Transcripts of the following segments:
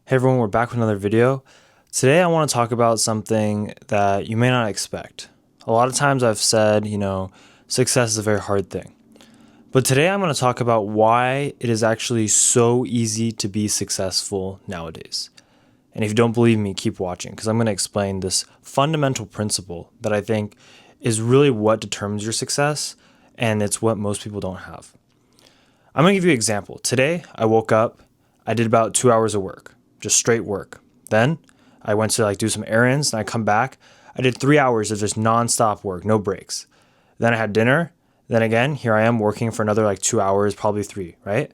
Hey everyone, we're back with another video. Today I want to talk about something that you may not expect. A lot of times I've said, success is a very hard thing. But today I'm going to talk about why it is actually so easy to be successful nowadays. And if you don't believe me, keep watching because I'm going to explain this fundamental principle that I think is really what determines your success, and it's what most people don't have. I'm going to give you an example. Today I woke up, I did about 2 hours of work. Just straight work. Then I went to do some errands and I come back. I did 3 hours of just nonstop work, no breaks. Then I had dinner. Then again, here I am working for another 2 hours, probably 3, right?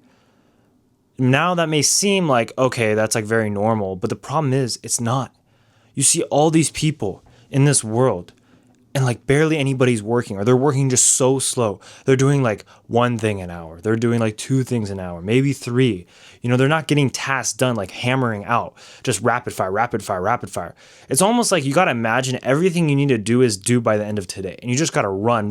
Now that may seem like, okay, that's very normal, but the problem is it's not. You see all these people in this world and barely anybody's working, or they're working just so slow. They're doing one thing an hour. They're doing two things an hour, maybe 3. They're not getting tasks done hammering out, just rapid fire, rapid fire, rapid fire. It's almost like you got to imagine everything you need to do is due by the end of today. And you just got to run,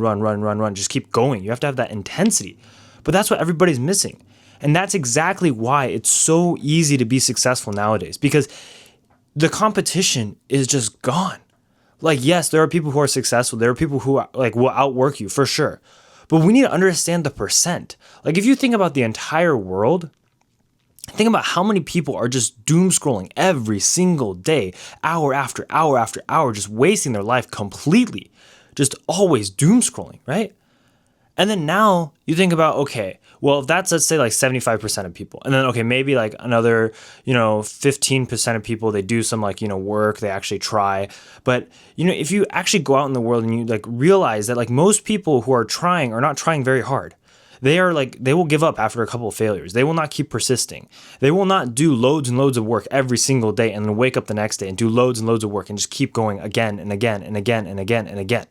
just keep going. You have to have that intensity. But that's what everybody's missing. And that's exactly why it's so easy to be successful nowadays, because the competition is just gone. Yes, there are people who are successful. There are people who will outwork you for sure. But we need to understand the percent. If you think about the entire world, think about how many people are just doom scrolling every single day, hour after hour after hour, just wasting their life completely, just always doom scrolling, right? And then now you think about, okay, well, if that's, let's say 75% of people. And then, okay, maybe another, 15% of people, they do some work, they actually try. But, if you actually go out in the world and you realize that most people who are trying are not trying very hard. They are they will give up after a couple of failures. They will not keep persisting. They will not do loads and loads of work every single day and then wake up the next day and do loads and loads of work and just keep going again and again and again and again and again.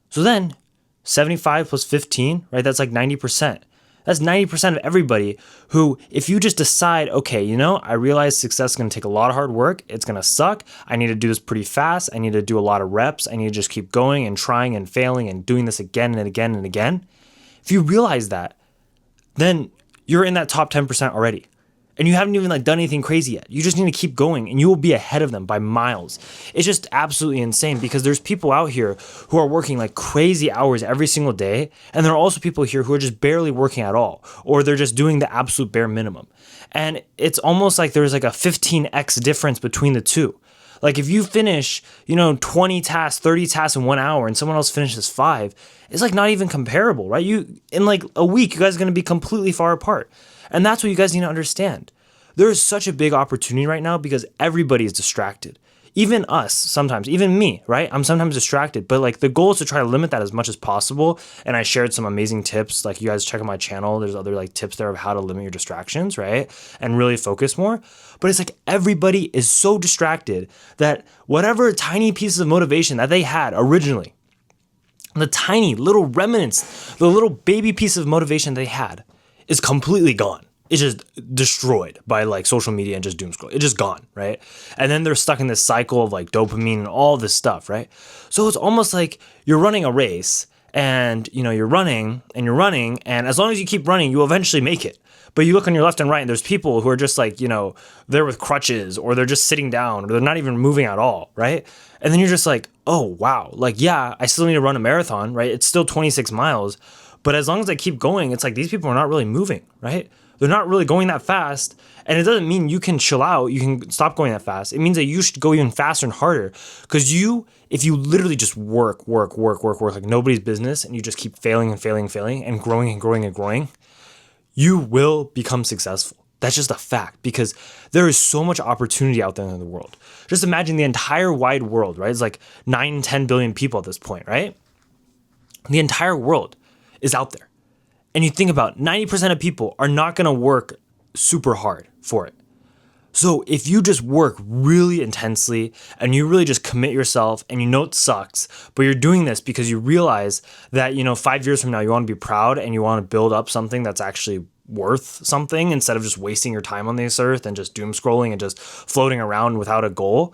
So then 75 plus 15, right? That's 90%. That's 90% of everybody who, if you just decide, okay, I realize success is going to take a lot of hard work. It's going to suck. I need to do this pretty fast. I need to do a lot of reps. I need to just keep going and trying and failing and doing this again and again and again. If you realize that, then you're in that top 10% already. And you haven't even done anything crazy yet. You just need to keep going and you will be ahead of them by miles. It's just absolutely insane because there's people out here who are working crazy hours every single day. And there are also people here who are just barely working at all, or they're just doing the absolute bare minimum. And it's almost like there's a 15x difference between the two. If you finish, 20 tasks, 30 tasks in 1 hour and someone else finishes 5, it's not even comparable, right? In a week, you guys are going to be completely far apart. And that's what you guys need to understand. There is such a big opportunity right now because everybody is distracted. Even us sometimes, even me, right? I'm sometimes distracted, but the goal is to try to limit that as much as possible. And I shared some amazing tips. You guys check out my channel. There's other tips there of how to limit your distractions, right? And really focus more. But it's everybody is so distracted that whatever tiny pieces of motivation that they had originally, the tiny little remnants, the little baby piece of motivation they had is completely gone. It's just destroyed by social media and just doom scroll. It's just gone, right? And then they're stuck in this cycle of dopamine and all this stuff, right? So it's almost like you're running a race and you're running and you're running, and as long as you keep running, you'll eventually make it. But you look on your left and right and there's people who are just they're with crutches, or they're just sitting down, or they're not even moving at all, right? And then you're just oh wow, yeah, I still need to run a marathon, right? It's still 26 miles. But as long as I keep going, it's these people are not really moving, right? They're not really going that fast. And it doesn't mean you can chill out. You can stop going that fast. It means that you should go even faster and harder. Because if you literally just work like nobody's business, and you just keep failing and failing and failing and growing and growing and growing, you will become successful. That's just a fact, because there is so much opportunity out there in the world. Just imagine the entire wide world, right? It's 9, 10 billion people at this point, right? The entire world is out there. And you think about 90% of people are not going to work super hard for it. So if you just work really intensely and you really just commit yourself, and it sucks, but you're doing this because you realize that, 5 years from now, you want to be proud and you want to build up something that's actually worth something instead of just wasting your time on this earth and just doom scrolling and just floating around without a goal.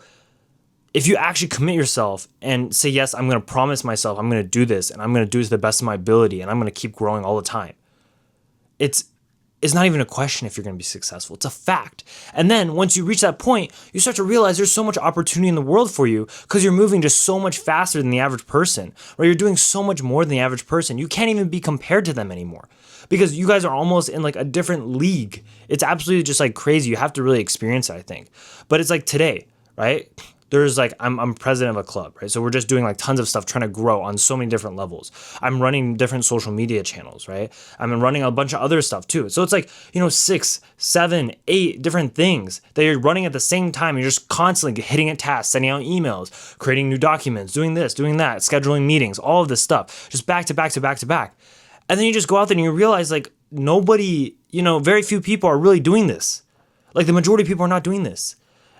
If you actually commit yourself and say, yes, I'm going to promise myself I'm going to do this, and I'm going to do it to the best of my ability, and I'm going to keep growing all the time, it's is not even a question if you're going to be successful. It's a fact. And then once you reach that point, you start to realize there's so much opportunity in the world for you because you're moving just so much faster than the average person, right? You're doing so much more than the average person. You can't even be compared to them anymore because you guys are almost in like a different league. It's absolutely just like crazy. You have to really experience it, I think. But it's like today, right? There's like, I'm president of a club, right? So we're just doing like tons of stuff, trying to grow on so many different levels. I'm running different social media channels, right? I'm running a bunch of other stuff too. So it's like, 6, 7, 8 different things that you're running at the same time. You're just constantly hitting at tasks, sending out emails, creating new documents, doing this, doing that, scheduling meetings, all of this stuff, just back to back to back to back. And then you just go out there and you realize like nobody, very few people are really doing this. Like the majority of people are not doing this.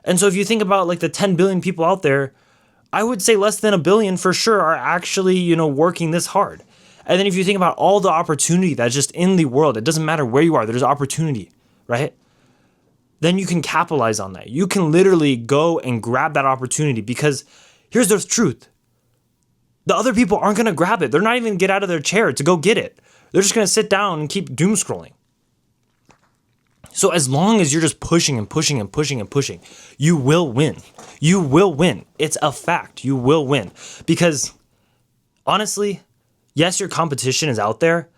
And so if you think about like the 10 billion people out there, I would say less than a billion for sure are actually, working this hard. And then if you think about all the opportunity that's just in the world, it doesn't matter where you are, there's opportunity, right? Then you can capitalize on that. You can literally go and grab that opportunity because here's the truth. The other people aren't going to grab it. They're not even going to get out of their chair to go get it. They're just going to sit down and keep doom scrolling. So as long as you're just pushing and pushing and pushing and pushing, you will win. You will win. It's a fact. You will win. Because honestly, yes, your competition is out there,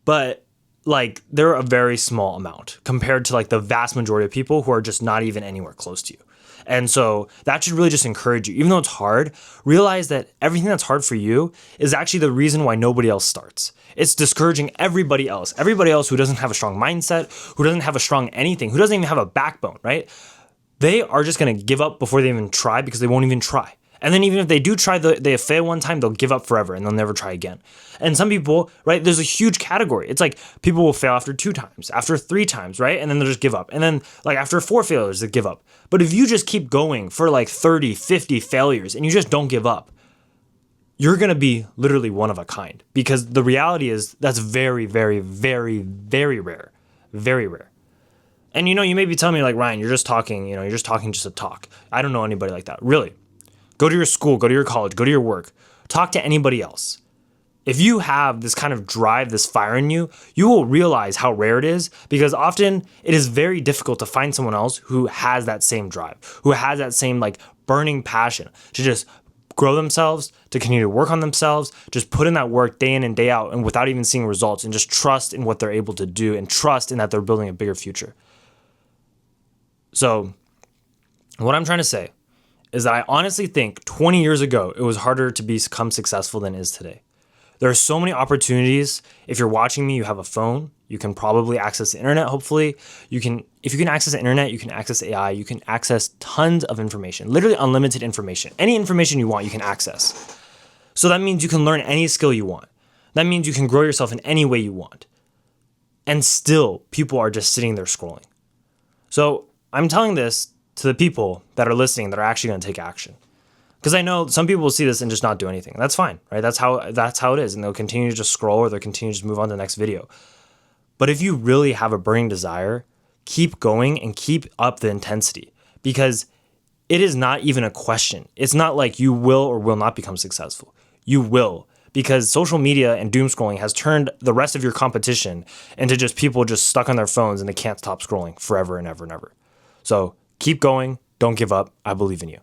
but like they're a very small amount compared to like the vast majority of people who are just not even anywhere close to you. And so that should really just encourage you. Even though it's hard, realize that everything that's hard for you is actually the reason why nobody else starts. It's discouraging everybody else who doesn't have a strong mindset, who doesn't have a strong anything, who doesn't even have a backbone, right? They are just going to give up before they even try because they won't even try. And then even if they do try, they fail one time, they'll give up forever and they'll never try again. And some people, right, there's a huge category. It's like people will fail after 2 times, after 3 times, right? And then they'll just give up. And then like after 4 failures, they give up. But if you just keep going for like 30, 50 failures and you just don't give up, you're going to be literally one of a kind because the reality is that's very, very, very, very rare. Very rare. And you may be telling me like, Ryan, you're just talking just to talk. I don't know anybody like that. Really. Go to your school, go to your college, go to your work, talk to anybody else. If you have this kind of drive, this fire in you, you will realize how rare it is because often it is very difficult to find someone else who has that same drive, who has that same like burning passion to just grow themselves, to continue to work on themselves, just put in that work day in and day out and without even seeing results and just trust in what they're able to do and trust in that they're building a bigger future. So what I'm trying to say is that I honestly think 20 years ago, it was harder to become successful than it is today. There are so many opportunities. If you're watching me, you have a phone. You can probably access the internet, hopefully. If you can access the internet, you can access AI. You can access tons of information, literally unlimited information. Any information you want, you can access. So that means you can learn any skill you want. That means you can grow yourself in any way you want. And still, people are just sitting there scrolling. So I'm telling this to the people that are listening that are actually going to take action. Because I know some people will see this and just not do anything. That's fine, right? That's how it is. And they'll continue to just scroll or they'll continue to just move on to the next video. But if you really have a burning desire, keep going and keep up the intensity because it is not even a question. It's not like you will or will not become successful. You will, because social media and doom scrolling has turned the rest of your competition into just people just stuck on their phones and they can't stop scrolling forever and ever and ever. So keep going. Don't give up. I believe in you.